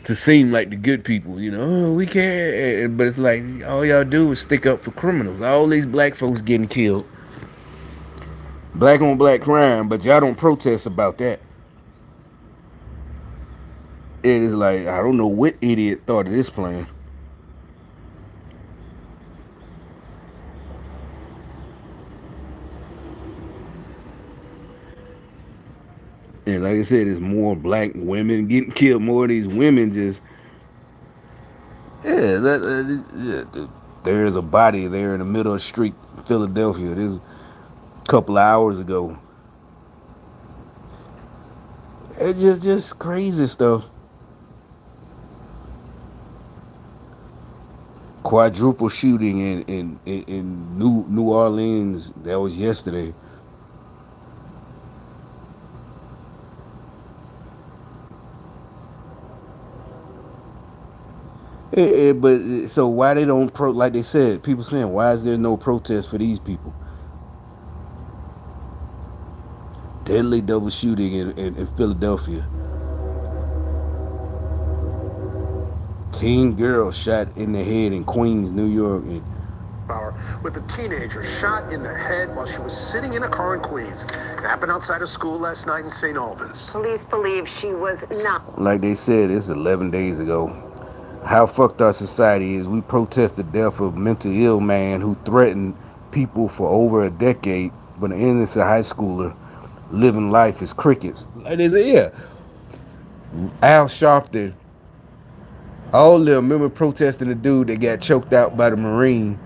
to seem like the good people. Oh, we care, but it's like all y'all do is stick up for criminals. All these black folks getting killed, black on black crime, but y'all don't protest about that. It is like I don't know what idiot thought of this plan. And like I said, there's more black women getting killed. More of these women just yeah. There's a body there in the middle of the street, Philadelphia. This was a couple of hours ago. It's just crazy stuff. Quadruple shooting in New Orleans. That was yesterday. But so why they don't like they said, people saying, why is there no protest for these people? Deadly double shooting in Philadelphia. Teen girl shot in the head in Queens, New York. With a teenager shot in the head while she was sitting in a car in Queens. It happened outside of school last night in St. Albans. Police believe she was not. Like they said, it's 11 days ago. How fucked our society is. We protest the death of a mentally ill man who threatened people for over a decade, but an innocent high schooler living life is crickets. Like they said, yeah. Al Sharpton, all of them remember protesting the dude that got choked out by the Marine.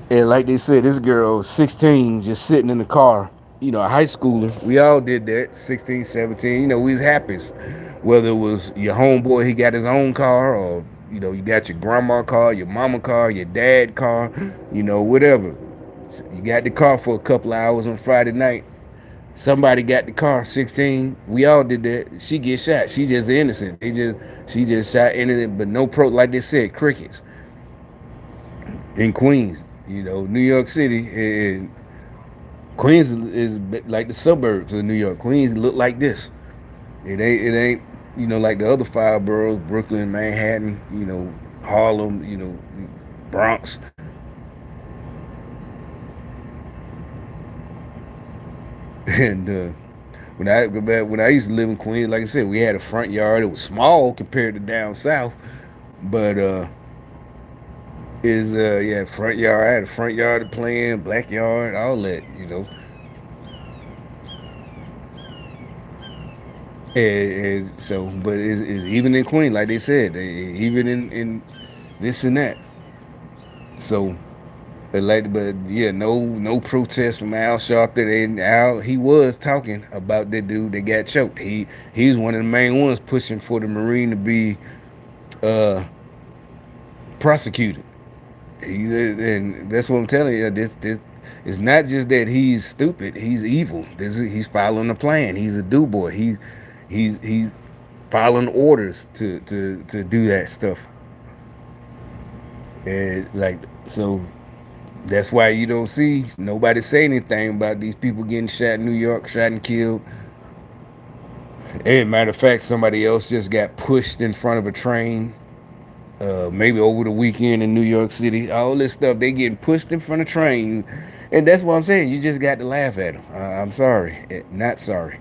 And like they said, this girl was 16, just sitting in the car. A high schooler. We all did that, 16, 17. We was happy. Whether it was your homeboy, he got his own car, or, you got your grandma car, your mama car, your dad car, whatever. You got the car for a couple of hours on Friday night. Somebody got the car, 16. We all did that. She gets shot. She just innocent. She just shot innocent, but no like they said, crickets. In Queens, New York City, and Queens is like the suburbs of New York. Queens look like this. It ain't like the other five boroughs: Brooklyn, Manhattan, Harlem, Bronx. And when I used to live in Queens, like I said, we had a front yard. It was small compared to down south, but yeah, front yard. I had a front yard to play in, black yard, all that. And so, but it's even in Queens, like they said, even in this and that. So, but yeah, no protest from Al Sharpton. And Al, he was talking about that dude that got choked. He's one of the main ones pushing for the Marine to be uh prosecuted. And that's what I'm telling you. This it's not just that he's stupid. He's evil. He's following a plan. He's a do boy. He's following orders to do that stuff. And like so, that's why you don't see nobody say anything about these people getting shot in New York, shot and killed. And matter of fact, somebody else just got pushed in front of a train. Maybe over the weekend in New York City, all this stuff, they getting pushed in front of trains, and that's what I'm saying. You just got to laugh at them. I'm sorry, not sorry.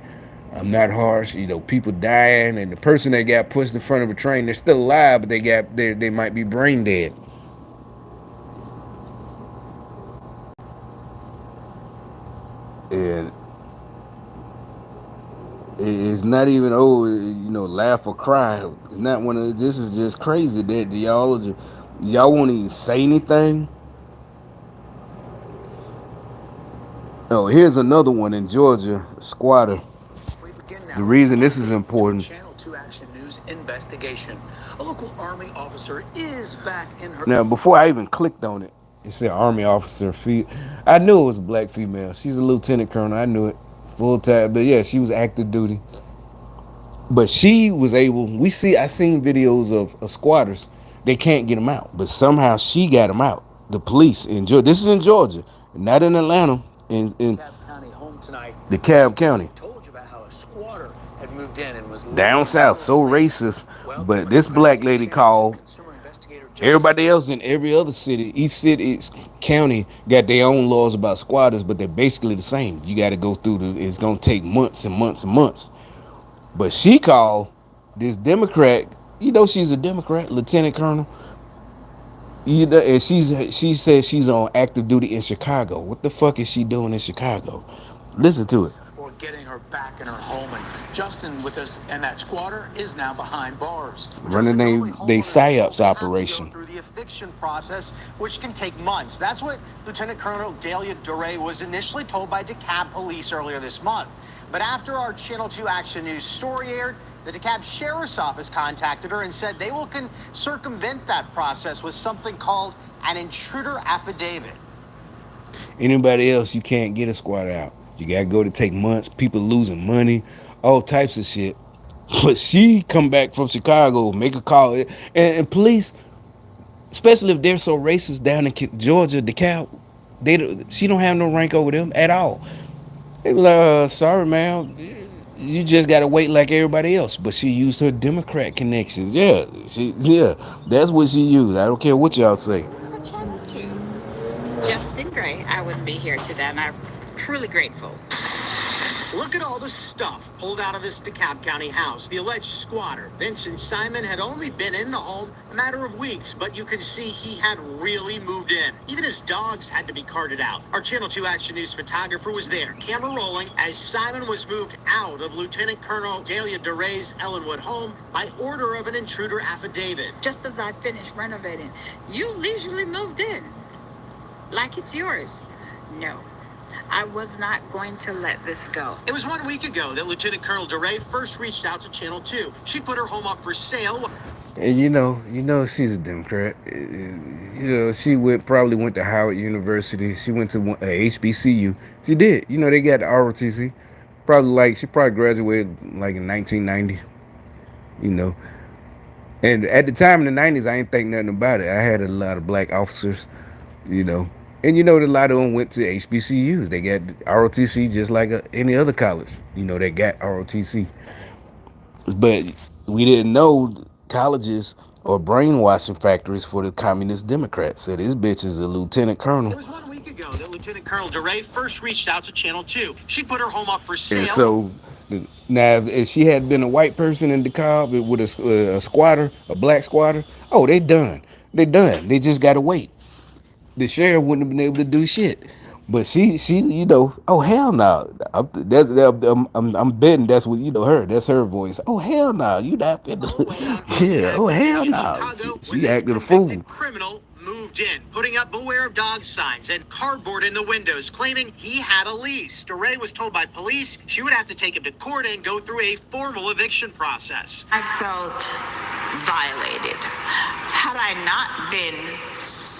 I'm not harsh. People dying, and the person that got pushed in front of a train, they're still alive, but they might be brain dead. And it's not even laugh or cry. It's not one of this is just crazy that y'all won't even say anything. Oh, here's another one in Georgia, squatter. The reason this is important. Channel 2 Action News investigation. A local Army officer is back in her... Now, before I even clicked on it, it said Army officer. I knew it was a black female. She's a lieutenant colonel. I knew it full time. But yeah, she was active duty. But she was able. I seen videos of squatters. They can't get them out, but somehow she got them out. The police in Georgia. This is in Georgia, not in Atlanta. In DeKalb County home tonight. DeKalb County. Told you about how a squatter had moved in and was Down south, so racist. But this black lady called. Everybody else in every other city, each city, each county got their own laws about squatters, but they're basically the same. You got to go through it's gonna take months and months and months. But she called this Democrat. You know she's a Democrat, lieutenant colonel. You know, and she says she's on active duty in Chicago. What the fuck is she doing in Chicago? Listen to it. For getting her back in her home, and Justin with us, and that squatter is now behind bars. Running they psyops operation. Through the eviction process, which can take months. That's what Lieutenant Colonel Delia DeRay was initially told by DeKalb police earlier this month. But after our Channel 2 Action News story aired, the DeKalb Sheriff's Office contacted her and said they will circumvent that process with something called an intruder affidavit. Anybody else, you can't get a squatter out. You gotta go to take months. People losing money, all types of shit. But she come back from Chicago, make a call, and police, especially if they're so racist down in Georgia, DeKalb, she don't have no rank over them at all. They was like, sorry, man, you just gotta wait like everybody else. But she used her Democrat connections. Yeah, that's what she used. I don't care what y'all say. Channel 2. Justin Gray, I wouldn't be here today, and I'm truly grateful. Look at all the stuff pulled out of this DeKalb County house. The alleged squatter, Vincent Simon, had only been in the home a matter of weeks, but you can see he had really moved in. Even his dogs had to be carted out. Our Channel 2 Action News photographer was there, camera rolling, as Simon was moved out of Lieutenant Colonel Delia DeRay's Ellenwood home by order of an intruder affidavit. Just as I finished renovating, you leisurely moved in. Like it's yours. No. I was not going to let this go. It was 1 week ago that Lieutenant Colonel DeRay first reached out to Channel 2. She put her home up for sale. And you know she's a Democrat. She probably went to Howard University. She went to HBCU. She did. They got the ROTC. She probably graduated like in 1990. And at the time in the 90s, I ain't think nothing about it. I had a lot of black officers, And a lot of them went to HBCUs. They got ROTC just like any other college. They got ROTC. But we didn't know colleges or brainwashing factories for the communist Democrats. So this bitch is a lieutenant colonel. It was 1 week ago that Lieutenant Colonel DeRay first reached out to Channel 2. She put her home up for sale. And so now if she had been a white person in DeKalb with a squatter, a black squatter, oh, they done. They done. They just got to wait. The sheriff wouldn't have been able to do shit. But she, oh hell no. I'm betting that's what her. That's her voice. Oh hell no, you not fit. Yeah. Oh hell no. She acted a fool. Criminal moved in, putting up beware of dog signs and cardboard in the windows, claiming he had a lease. DeRay was told by police she would have to take him to court and go through a formal eviction process. I felt violated. Had I not been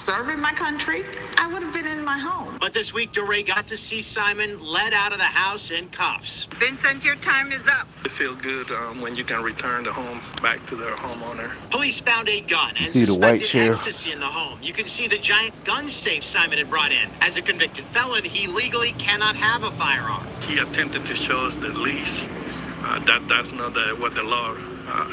serving my country, I would have been in my home. But this week, DeRay got to see Simon led out of the house in cuffs. Vincent, your time is up. It feels good when you can return the home back to their homeowner. Police found a gun and see the white sheriff. Ecstasy in the home. You can see the giant gun safe Simon had brought in. As a convicted felon, he legally cannot have a firearm. He attempted to show us the lease. That's not what the law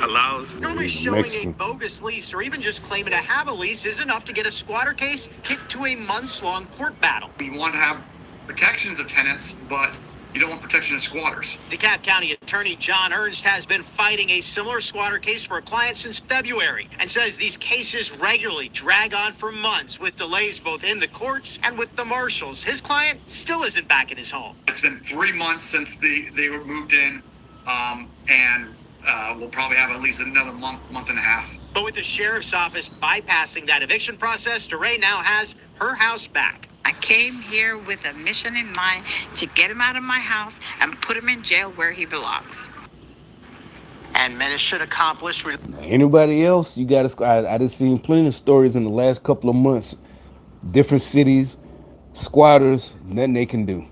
allows. Normally showing a bogus lease or even just claiming to have a lease is enough to get a squatter case kicked to a months-long court battle. You want to have protections of tenants, but you don't want protection of squatters. DeKalb County Attorney John Ernst has been fighting a similar squatter case for a client since February and says these cases regularly drag on for months with delays both in the courts and with the marshals. His client still isn't back in his home. It's been 3 months since they were moved in, and we'll probably have at least another month and a half. But with the sheriff's office bypassing that eviction process, DeRay now has her house back. I came here with a mission in mind to get him out of my house and put him in jail where he belongs. And Menace should accomplish. Now, anybody else, you got to. I just seen plenty of stories in the last couple of months. Different cities, squatters, nothing they can do.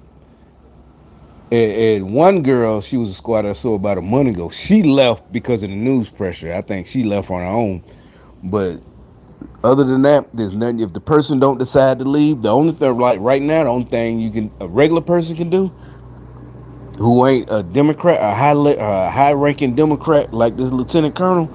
And one girl, she was a squatter I saw about a month ago. She left because of the news pressure. I think she left on her own. But other than that, there's nothing. If the person don't decide to leave, the only thing, like right now, the only thing a regular person can do, who ain't a Democrat, a high ranking Democrat like this lieutenant colonel,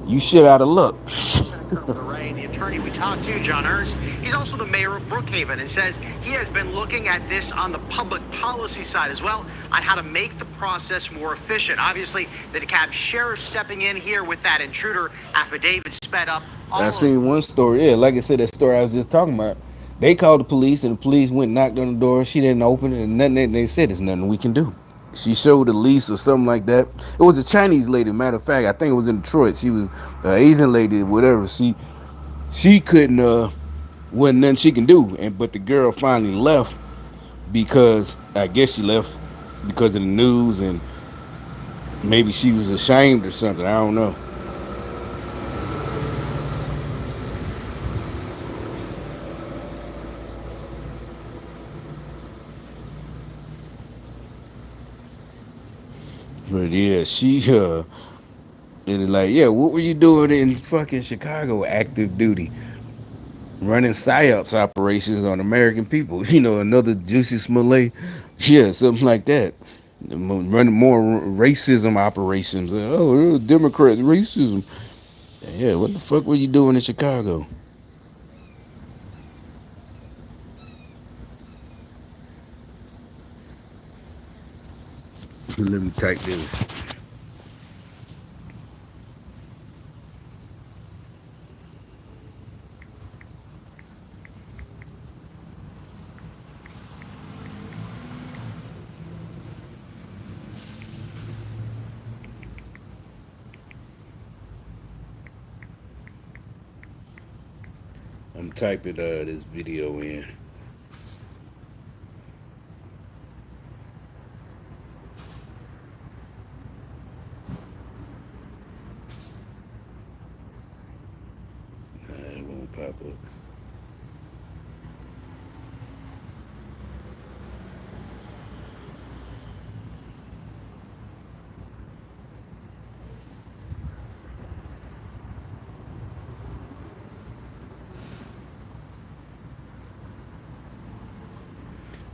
you shit out of luck. The attorney we talked to, John Ernst, he's also the mayor of Brookhaven, and says he has been looking at this on the public policy side as well, on how to make the process more efficient. Obviously, the DeKalb sheriff stepping in here with that intruder affidavit sped up. I seen one story. Yeah, like I said, that story I was just talking about. They called the police, and the police went knocked on the door. She didn't open it, and nothing. They said there's nothing we can do. She showed a lease or something like that. It was a Chinese lady. Matter of fact, I think it was in Detroit. She was an Asian lady, whatever. She couldn't. Wasn't nothing she can do. And but the girl finally left because I guess she left because of the news, and maybe she was ashamed or something. I don't know. But yeah, and like, yeah, what were you doing in fucking Chicago? Active duty, running psyops operations on American people. You know, another Juicy Smollett, yeah, something like that. Running more racism operations. Oh, Democrats, racism. Yeah, what the fuck were you doing in Chicago? Let me type this. I'm typing this video in. It won't pop up.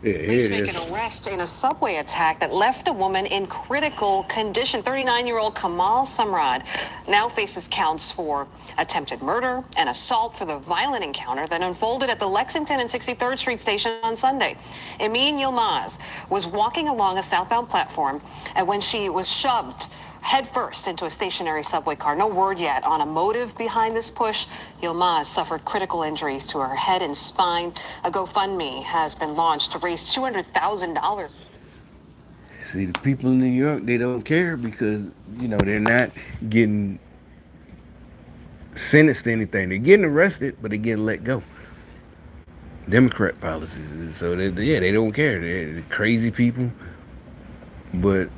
Yeah, Police make an arrest in a subway attack that left a woman in critical condition. 39-year-old Kamal Samrad now faces counts for attempted murder and assault for the violent encounter that unfolded at the Lexington and 63rd Street station on Sunday. Emin Yilmaz was walking along a southbound platform and when she was shoved headfirst into a stationary subway car. No word yet on a motive behind this push. Yilmaz suffered critical injuries to her head and spine. A GoFundMe has been launched to raise $200,000. See, the people in New York, they don't care because, you know, they're not getting sentenced to anything. They're getting arrested, but they're getting let go. Democrat policies. So, they don't care. They're crazy people. But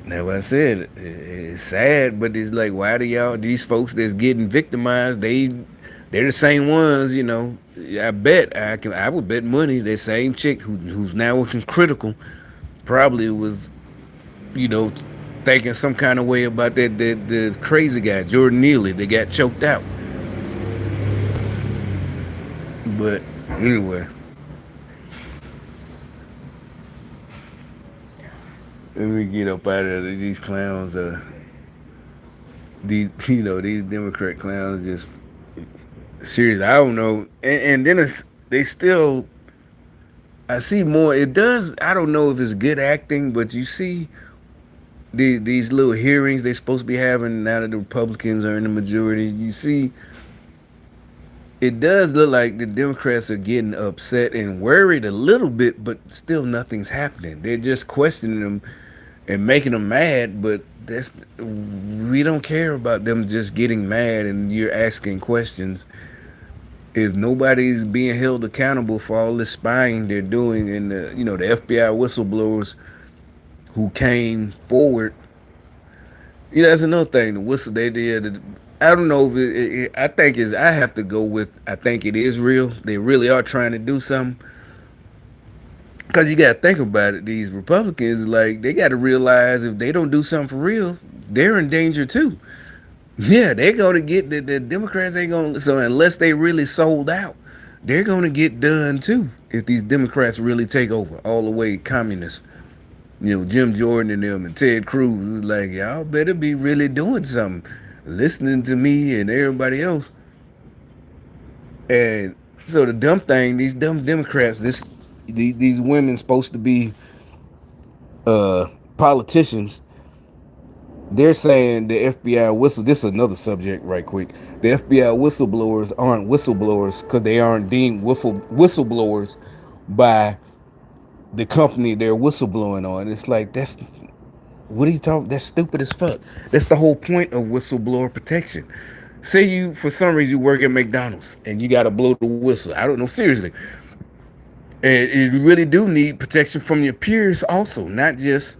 now, what I said, it's sad, but it's like, why do these folks that's getting victimized, they're the same ones, you know. I would bet money that same chick who's now working critical probably was, you know, thinking some kind of way about that the crazy guy, Jordan Neely, that got choked out. But anyway. Let me get up out of these clowns. These Democrat clowns just serious. I don't know. And then they still. I see more. It does. I don't know if it's good acting, but you see these little hearings they're supposed to be having now that the Republicans are in the majority. You see, it does look like the Democrats are getting upset and worried a little bit, but still nothing's happening. They're just questioning them and making them mad, but we don't care about them just getting mad and you're asking questions. If nobody's being held accountable for all this spying they're doing, and the FBI whistleblowers who came forward That's another thing. The whistle they did. I don't know if I think is. I have to go with. I think it is real. They really are trying to do something. Cause you gotta think about it. These Republicans, like, they gotta realize if they don't do something for real, they're in danger too. Yeah, they're gonna get the Democrats ain't gonna. So unless they really sold out, they're gonna get done too. If these Democrats really take over all the way communist. Jim Jordan and them and Ted Cruz is like, y'all better be really doing something, listening to me and everybody else. And so the dumb thing, these dumb Democrats, these women supposed to be uh politicians. They're saying the FBI whistle. This is another subject, right quick. The FBI whistleblowers aren't whistleblowers because they aren't deemed whistleblowers by the company they're whistleblowing on. It's like, what are you talking? That's stupid as fuck. That's the whole point of whistleblower protection. Say you, for some reason, you work at McDonald's and you got to blow the whistle. I don't know, seriously. And you really do need protection from your peers, also, not just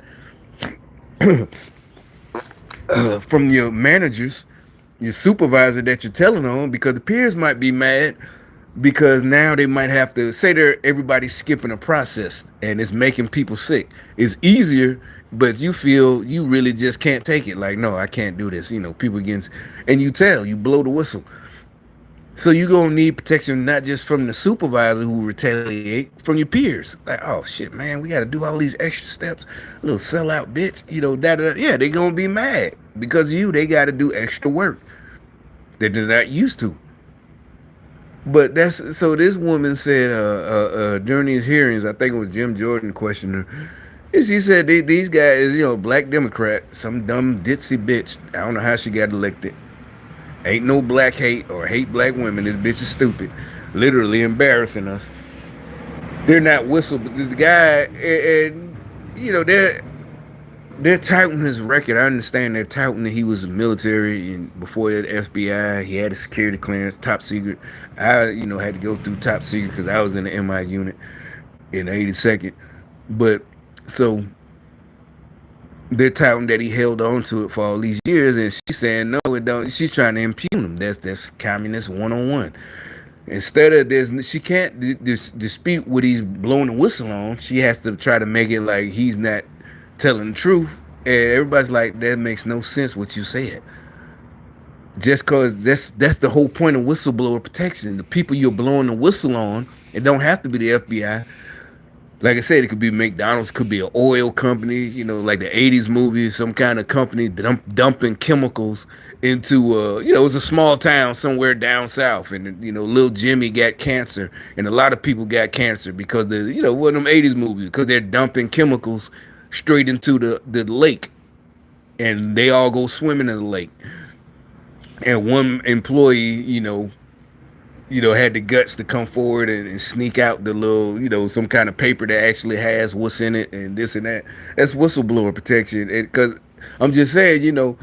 from your managers, your supervisor that you're telling on, because the peers might be mad because now they might have to say everybody's skipping a process and it's making people sick. It's easier, but you feel you really just can't take it. Like, no, I can't do this. People against, and you blow the whistle. So you're gonna need protection not just from the supervisor who retaliate, from your peers. Like, oh shit, man, we gotta do all these extra steps. Little sellout bitch, that. Yeah, they're gonna be mad because they gotta do extra work that they're not used to. But that's so. This woman said during these hearings, I think it was Jim Jordan questioned her. And she said these guys, black Democrat, some dumb ditzy bitch. I don't know how she got elected. Ain't no black hate or hate black women. This bitch is stupid, literally embarrassing us. They're not whistle, but the guy, and they're touting his record. I understand they're touting that he was military and before he had FBI, he had a security clearance, top secret. I, had to go through top secret because I was in the MI unit in the 82nd. But so they're touting that he held on to it for all these years, and she's saying no, it don't. She's trying to impugn him. That's communist 101. Instead of this, she can't dispute what he's blowing the whistle on. She has to try to make it like he's not telling the truth, and everybody's like, that makes no sense what you said. Just cause that's the whole point of whistleblower protection. The people you're blowing the whistle on, it don't have to be the FBI. Like I said, it could be McDonald's, could be an oil company, like the 80s movie, some kind of company dumping chemicals into, it was a small town somewhere down south. And, little Jimmy got cancer. And a lot of people got cancer because, one of them 80s movies, because they're dumping chemicals straight into the lake. And they all go swimming in the lake. And one employee, had the guts to come forward and sneak out the little, some kind of paper that actually has what's in it and this and that. That's whistleblower protection. Because I'm just saying,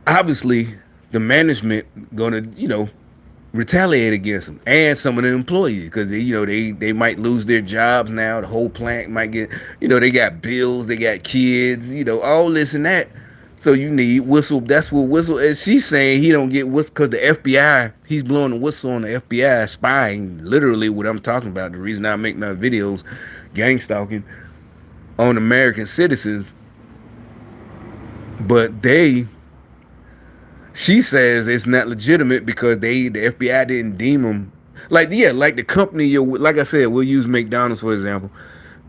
obviously the management gonna, retaliate against them and some of the employees because they might lose their jobs now. The whole plant might get, they got bills, they got kids, all this and that. So you need whistle. That's what whistle. And she's saying he don't get whistle because the FBI. He's blowing the whistle on the FBI, spying. Literally, what I'm talking about. The reason I make my videos, gang stalking, on American citizens. But she says it's not legitimate because the FBI didn't deem them. Like the company. Like I said, we'll use McDonald's for example.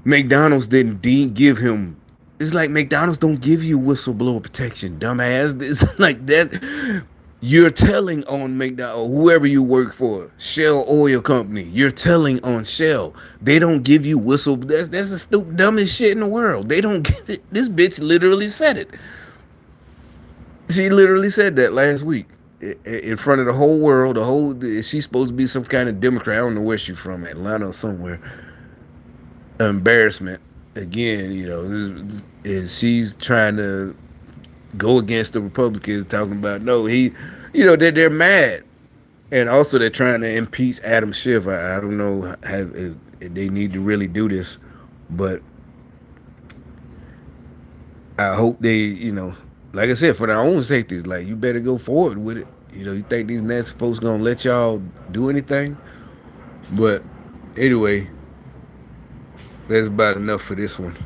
McDonald's didn't give him. It's like McDonald's don't give you whistleblower protection, dumbass. It's like that. You're telling on McDonald's or whoever you work for, Shell Oil Company. You're telling on Shell. They don't give you whistle. That's the stupid, dumbest shit in the world. They don't give it. This bitch literally said it. She literally said that last week in front of the whole world. She's supposed to be some kind of Democrat. I don't know where she's from, Atlanta or somewhere. Embarrassment. Again, is she's trying to go against the Republicans, talking about no, they're mad, and also they're trying to impeach Adam Schiff. I don't know if they need to really do this, but I hope they, like I said, for their own safety, like you better go forward with it. You think these nasty folks gonna let y'all do anything? But anyway, that's about enough for this one.